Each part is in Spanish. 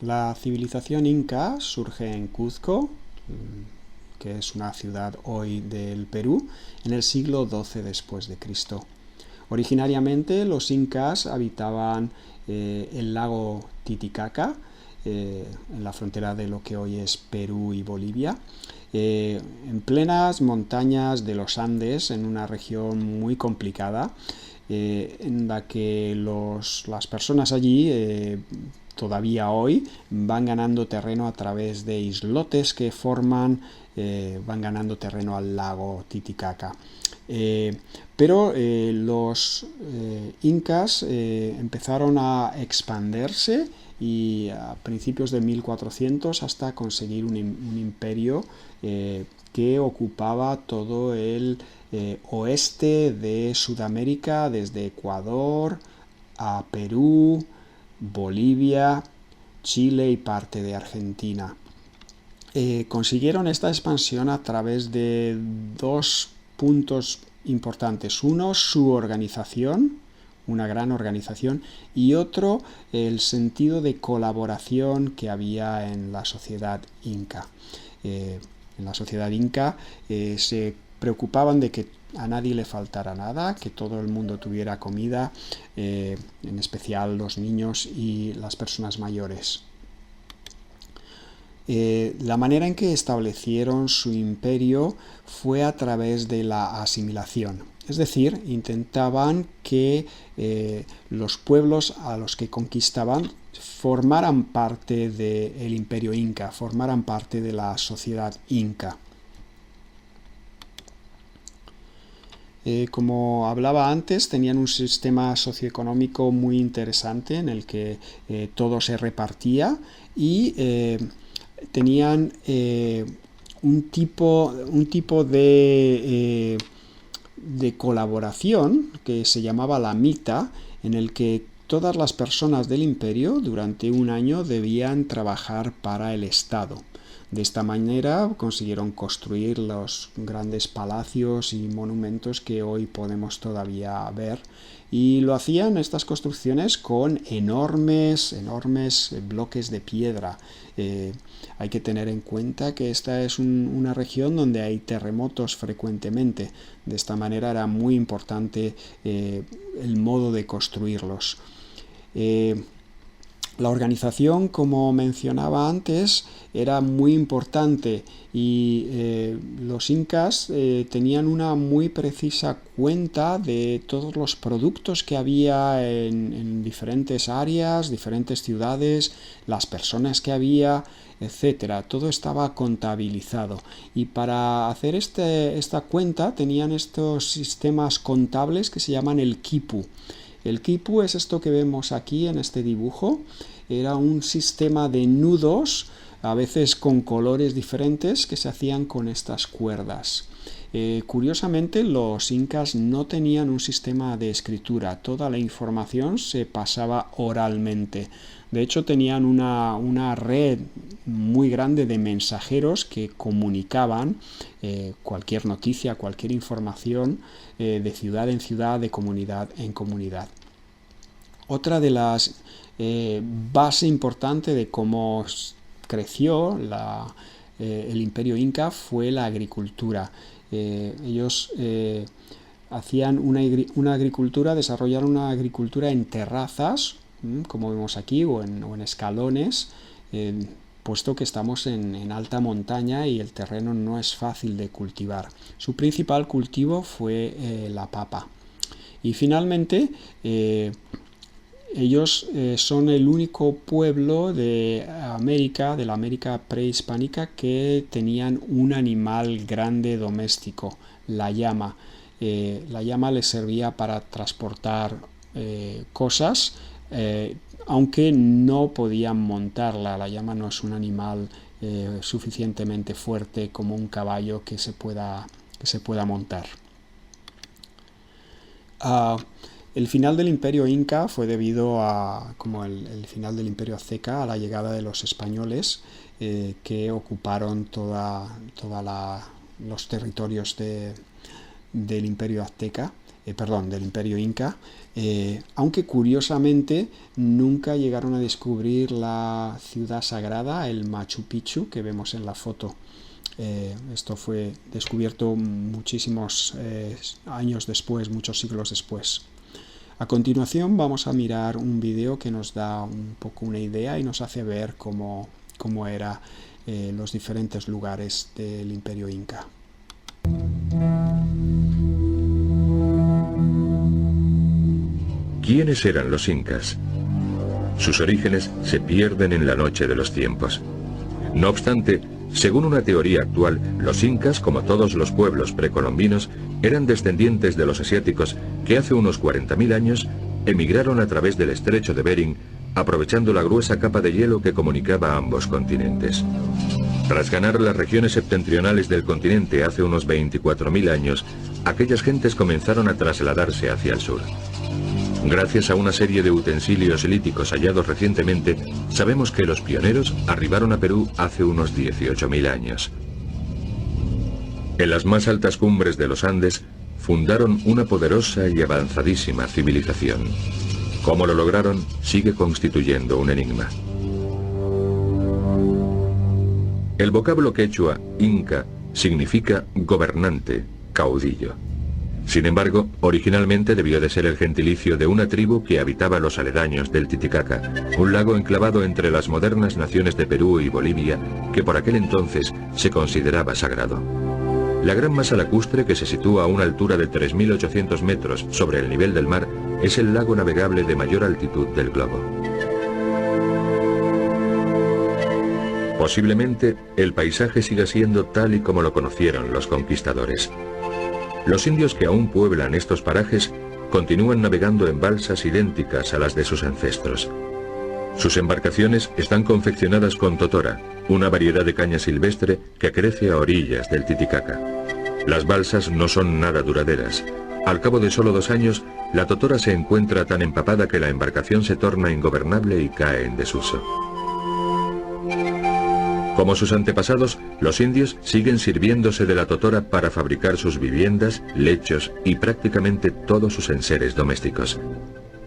La civilización inca surge en Cuzco, que es una ciudad hoy del Perú, en el siglo XII después de Cristo. Originariamente los incas habitaban el lago Titicaca, en la frontera de lo que hoy es Perú y Bolivia, en plenas montañas de los Andes, en una región muy complicada, en la que las personas allí todavía hoy van ganando terreno a través de islotes que van ganando terreno al lago Titicaca. Pero los incas empezaron a expandirse y a principios de 1400 hasta conseguir un imperio que ocupaba todo el oeste de Sudamérica, desde Ecuador a Perú, Bolivia, Chile y parte de Argentina. Consiguieron esta expansión a través de dos puntos importantes. Uno, su organización, una gran organización, y otro, el sentido de colaboración que había en la sociedad inca. En la sociedad inca se preocupaban de que a nadie le faltara nada, que todo el mundo tuviera comida, en especial los niños y las personas mayores. La manera en que establecieron su imperio fue a través de la asimilación. Es decir, intentaban que los pueblos a los que conquistaban formaran parte del imperio inca, formaran parte de la sociedad inca. Como hablaba antes, tenían un sistema socioeconómico muy interesante en el que todo se repartía y tenían un tipo de colaboración que se llamaba la mita, en el que todas las personas del imperio durante un año debían trabajar para el Estado. De esta manera consiguieron construir los grandes palacios y monumentos que hoy podemos todavía ver, y lo hacían estas construcciones con enormes bloques de piedra. Hay que tener en cuenta que esta es una región donde hay terremotos frecuentemente. De esta manera era muy importante el modo de construirlos. La organización, como mencionaba antes, era muy importante y los incas tenían una muy precisa cuenta de todos los productos que había en diferentes áreas, diferentes ciudades, las personas que había, etcétera. Todo estaba contabilizado, y para hacer esta cuenta tenían estos sistemas contables que se llaman el quipu. El quipu es esto que vemos aquí en este dibujo. Era un sistema de nudos, a veces con colores diferentes, que se hacían con estas cuerdas. Curiosamente, los incas no tenían un sistema de escritura. Toda la información se pasaba oralmente. De hecho, tenían una red muy grande de mensajeros que comunicaban cualquier noticia, cualquier información, de ciudad en ciudad, de comunidad en comunidad. Otra de las bases importantes de cómo creció el imperio inca fue la agricultura. Ellos hacían una agricultura, desarrollaron una agricultura en terrazas, como vemos aquí, o en escalones, puesto que estamos en alta montaña y el terreno no es fácil de cultivar. Su principal cultivo fue la papa. Y finalmente, ellos son el único pueblo de la América prehispánica, que tenían un animal grande doméstico, la llama. La llama les servía para transportar cosas, aunque no podían montarla. La llama no es un animal suficientemente fuerte como un caballo que se pueda montar. El final del imperio inca fue debido a, como el final del imperio azteca, a la llegada de los españoles, que ocuparon los territorios del imperio azteca, del Imperio Inca, aunque curiosamente nunca llegaron a descubrir la ciudad sagrada, el Machu Picchu, que vemos en la foto. Esto fue descubierto muchísimos años después, muchos siglos después. A continuación vamos a mirar un vídeo que nos da un poco una idea y nos hace ver cómo eran los diferentes lugares del Imperio Inca. ¿Quiénes eran los incas? Sus orígenes se pierden en la noche de los tiempos. No obstante, según una teoría actual, los incas, como todos los pueblos precolombinos, eran descendientes de los asiáticos que hace unos 40.000 años emigraron a través del estrecho de Bering, aprovechando la gruesa capa de hielo que comunicaba ambos continentes. Tras ganar las regiones septentrionales del continente hace unos 24.000 años, aquellas gentes comenzaron a trasladarse hacia el sur. Gracias a una serie de utensilios líticos hallados recientemente, sabemos que los pioneros arribaron a Perú hace unos 18.000 años. En las más altas cumbres de los Andes, fundaron una poderosa y avanzadísima civilización. Cómo lo lograron sigue constituyendo un enigma. El vocablo quechua, inca, significa gobernante, caudillo. Sin embargo, originalmente debió de ser el gentilicio de una tribu que habitaba los aledaños del Titicaca, un lago enclavado entre las modernas naciones de Perú y Bolivia, que por aquel entonces se consideraba sagrado. La gran masa lacustre, que se sitúa a una altura de 3.800 metros sobre el nivel del mar, es el lago navegable de mayor altitud del globo. Posiblemente, el paisaje siga siendo tal y como lo conocieron los conquistadores. Los indios que aún pueblan estos parajes continúan navegando en balsas idénticas a las de sus ancestros. Sus embarcaciones están confeccionadas con totora, una variedad de caña silvestre que crece a orillas del Titicaca. Las balsas no son nada duraderas. Al cabo de solo 2 años, la totora se encuentra tan empapada que la embarcación se torna ingobernable y cae en desuso. Como sus antepasados, los indios siguen sirviéndose de la totora para fabricar sus viviendas, lechos y prácticamente todos sus enseres domésticos.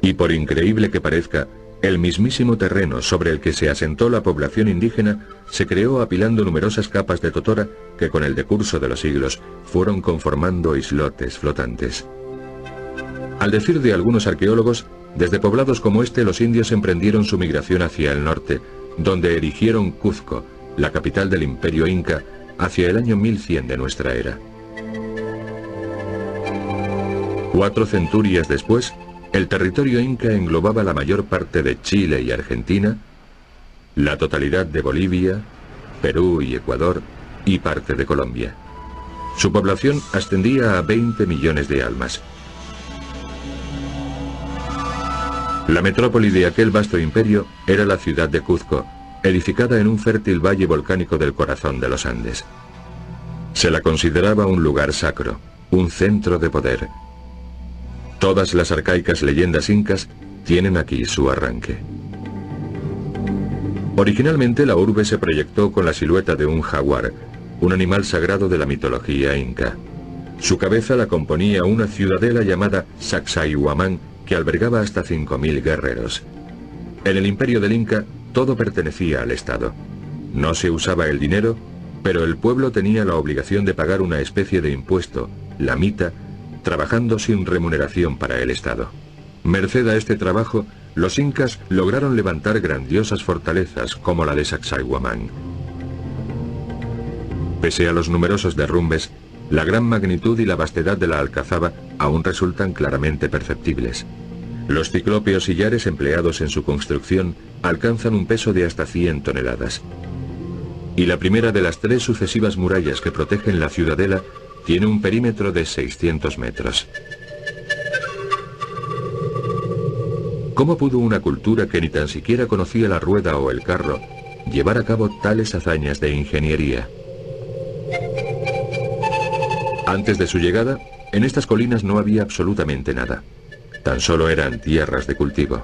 Y por increíble que parezca, el mismísimo terreno sobre el que se asentó la población indígena se creó apilando numerosas capas de totora que con el decurso de los siglos fueron conformando islotes flotantes. Al decir de algunos arqueólogos, desde poblados como este los indios emprendieron su migración hacia el norte, donde erigieron Cuzco, la capital del Imperio Inca, hacia el año 1100 de nuestra era. 4 centurias después, el territorio inca englobaba la mayor parte de Chile y Argentina, la totalidad de Bolivia, Perú y Ecuador, y parte de Colombia. Su población ascendía a 20 millones de almas. La metrópoli de aquel vasto imperio era la ciudad de Cuzco, edificada en un fértil valle volcánico del corazón de los Andes. Se la consideraba un lugar sacro, un centro de poder. Todas las arcaicas leyendas incas tienen aquí su arranque. Originalmente la urbe se proyectó con la silueta de un jaguar, un animal sagrado de la mitología inca. Su cabeza la componía una ciudadela llamada Sacsayhuamán, que albergaba hasta 5.000 guerreros. En el imperio del Inca, todo pertenecía al Estado. No se usaba el dinero, pero el pueblo tenía la obligación de pagar una especie de impuesto, la mita, trabajando sin remuneración para el Estado. Merced a este trabajo, los incas lograron levantar grandiosas fortalezas como la de Sacsayhuamán. Pese a los numerosos derrumbes, la gran magnitud y la vastedad de la alcazaba aún resultan claramente perceptibles. Los ciclópeos sillares empleados en su construcción alcanzan un peso de hasta 100 toneladas. Y la primera de las 3 sucesivas murallas que protegen la ciudadela tiene un perímetro de 600 metros. ¿Cómo pudo una cultura que ni tan siquiera conocía la rueda o el carro llevar a cabo tales hazañas de ingeniería? Antes de su llegada, en estas colinas no había absolutamente nada. Tan solo eran tierras de cultivo.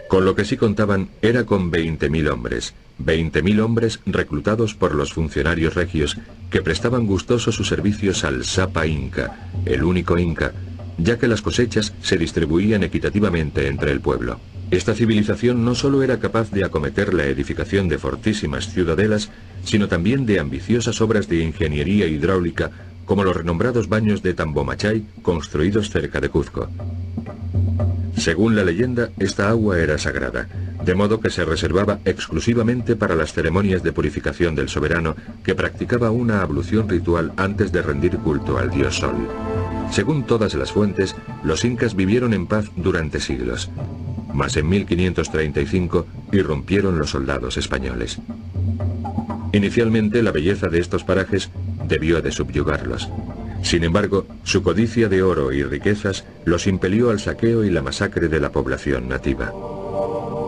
Con lo que sí contaban era con 20.000 hombres. 20.000 hombres reclutados por los funcionarios regios que prestaban gustosos sus servicios al Sapa Inca, el único Inca, ya que las cosechas se distribuían equitativamente entre el pueblo. Esta civilización no solo era capaz de acometer la edificación de fortísimas ciudadelas, sino también de ambiciosas obras de ingeniería hidráulica, como los renombrados baños de Tambomachay, construidos cerca de Cuzco. Según la leyenda, esta agua era sagrada, de modo que se reservaba exclusivamente para las ceremonias de purificación del soberano, que practicaba una ablución ritual antes de rendir culto al dios Sol. Según todas las fuentes, los incas vivieron en paz durante siglos, mas en 1535 irrumpieron los soldados españoles. Inicialmente, la belleza de estos parajes debió de subyugarlos. Sin embargo, su codicia de oro y riquezas los impelió al saqueo y la masacre de la población nativa.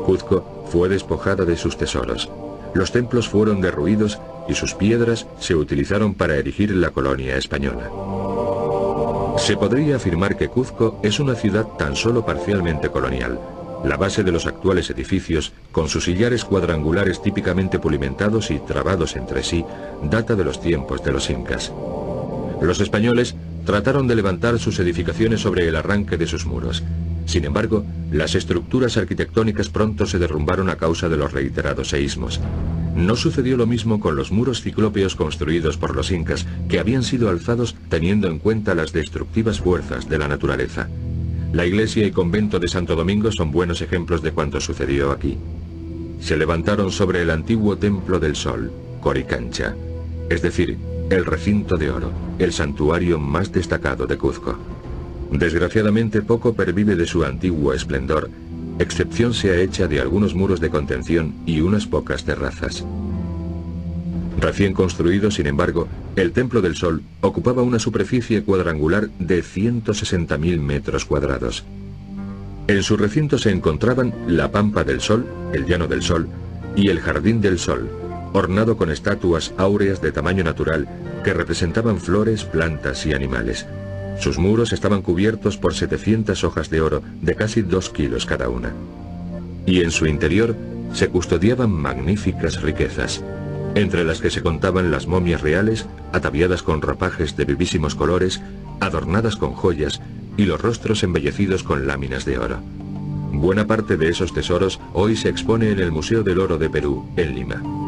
Cuzco fue despojada de sus tesoros. Los templos fueron derruidos y sus piedras se utilizaron para erigir la colonia española. Se podría afirmar que Cuzco es una ciudad tan solo parcialmente colonial. La base de los actuales edificios, con sus sillares cuadrangulares típicamente pulimentados y trabados entre sí, data de los tiempos de los incas. Los españoles trataron de levantar sus edificaciones sobre el arranque de sus muros. Sin embargo, las estructuras arquitectónicas pronto se derrumbaron a causa de los reiterados seísmos. No sucedió lo mismo con los muros ciclópeos construidos por los incas, que habían sido alzados teniendo en cuenta las destructivas fuerzas de la naturaleza. La iglesia y convento de Santo Domingo son buenos ejemplos de cuanto sucedió aquí. Se levantaron sobre el antiguo Templo del Sol, Coricancha, es decir, el recinto de oro, el santuario más destacado de Cuzco. Desgraciadamente poco pervive de su antiguo esplendor, excepción sea hecha de algunos muros de contención y unas pocas terrazas. Recién construido, sin embargo, el Templo del Sol ocupaba una superficie cuadrangular de 160.000 metros cuadrados. En su recinto se encontraban la Pampa del Sol, el Llano del Sol, y el Jardín del Sol, ornado con estatuas áureas de tamaño natural que representaban flores, plantas y animales. Sus muros estaban cubiertos por 700 hojas de oro de casi 2 kilos cada una. Y en su interior se custodiaban magníficas riquezas, entre las que se contaban las momias reales, ataviadas con ropajes de vivísimos colores, adornadas con joyas, y los rostros embellecidos con láminas de oro. Buena parte de esos tesoros hoy se expone en el Museo del Oro de Perú, en Lima.